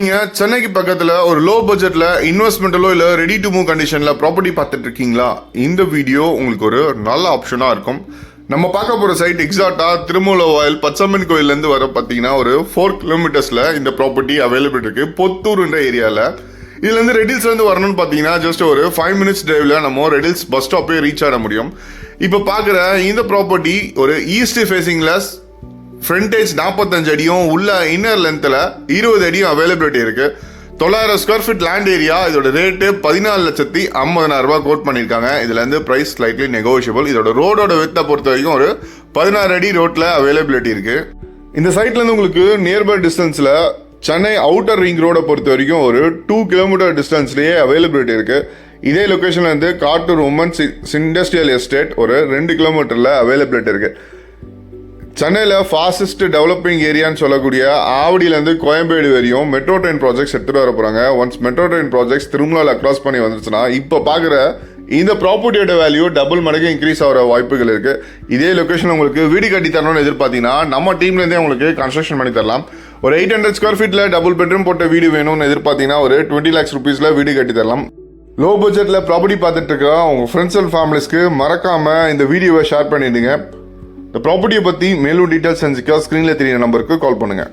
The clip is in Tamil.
நீங்க சென்னைக்கு பக்கத்துல ஒரு லோ பட்ஜெட்ல இன்வெஸ்ட்மெண்ட்டலோ இல்ல ரெடி டு மூவ் கண்டிஷன்ல ப்ராப்பர்ட்டி பார்த்துட்டு இருக்கீங்களா? இந்த வீடியோ உங்களுக்கு ஒரு நல்ல ஆப்ஷனா இருக்கும். நம்ம பார்க்க போற சைட் எக்ஸாக்டா திருமூலவாயில் பச்சையம்மன் கோயில்ல இருந்து வர பாத்தீங்கன்னா ஒரு 4 கிலோமீட்டர்ஸ்ல இந்த ப்ராப்பர்ட்டி அவைலபிள் இருக்கு. பொத்தூர்ன்ற ஏரியால. இதுல இருந்து ரெடில்ஸ்ல இருந்து வரணும்னு பாத்தீங்கன்னா ஜஸ்ட் ஒரு 5 மினிட்ஸ் டிரைவ்ல நம்ம ரெடில்ஸ் பஸ் ஸ்டாப்பே ரீச் ஆக முடியும். இப்ப பாக்குற இந்த ப்ராப்பர்ட்டி ஒரு ஈஸ்ட் ஃபேசிங்ல ஃப்ரண்டேஜ் 45 அடியும் உள்ள இன்னர் லென்த்தில் 20 அடியும் அவைலபிலிட்டி இருக்கு. 900 ஸ்கொயர் ஃபீட் லேண்ட் ஏரியா. இதோட ரேட்டு 14,50,000 ரூபாய் கோட் பண்ணியிருக்காங்க. இதுல இருந்து பிரைஸ் ஸ்லைட்லி நெகோஷியபிள். இதோட ரோடோட வித்தை பொறுத்த வரைக்கும் ஒரு 16 அடி ரோட்ல அவைலபிலிட்டி இருக்கு. இந்த சைட்ல இருந்து உங்களுக்கு நியர்பை டிஸ்டன்ஸ்ல சென்னை அவுட்டர் ரிங் ரோட பொறுத்த வரைக்கும் ஒரு 2 கிலோமீட்டர் டிஸ்டன்ஸ்லயே அவைலபிலிட்டி இருக்கு. இதே லொகேஷன்ல இருந்து காட்டூர் உமன்ஸ் இண்டஸ்ட்ரியல் எஸ்டேட் ஒரு 2 கிலோமீட்டர்ல அவைலபிலிட்டி இருக்கு. சென்னையில் ஃபாஸ்டஸ்ட் டெவலப்பிங் ஏரியான்னு சொல்லக்கூடிய ஆவடியிலேருந்து கோயம்பேடு வரையும் மெட்ரோ ட்ரெயின் ப்ராஜெக்ட்ஸ் எடுத்துகிட்டு வர போகிறாங்க. ஒன்ஸ் மெட்ரோ ட்ரெயின் ப்ராஜெக்ட்ஸ் திருமலாவில் கிராஸ் பண்ணி வந்துருச்சுன்னா இப்போ பார்க்குற இந்த ப்ராப்பர்ட்டியோட வேல்யூ டபுள் மடங்கு இன்க்ரீஸ் ஆகிற வாய்ப்புகள் இருக்குது. இதே லொக்கேஷன் உங்களுக்கு வீடு கட்டி தரணும்னு எதிர்பார்த்தீங்கன்னா நம்ம டீம்லேருந்தே உங்களுக்கு கன்ஸ்ட்ரக்ஷன் பண்ணி தரலாம். ஒரு 800 ஸ்கொயர் ஃபீட்டில் டபுள் பெட்ரூம் போட்ட வீடு வேணும்னு எதிர்பார்த்தீங்கன்னா ஒரு 20 lakhs rupeesல வீடு கட்டி தரலாம். லோ பட்ஜெட்டில் ப்ராப்பர்ட்டி பார்த்துட்டு இருக்க உங்கள் ஃப்ரெண்ட்ஸ் அண்ட் ஃபேமிலிஸ்க்கு மறக்காமல் இந்த வீடியோவை ஷேர் பண்ணிடுங்க. இந்த ப்ராப்பர்ட்டியை பற்றி மேலும் டீட்டெயில்ஸ் தெரிஞ்சுக்க ஸ்க்ரீனில் தெரியுற நம்பருக்கு கால் பண்ணுங்கள்.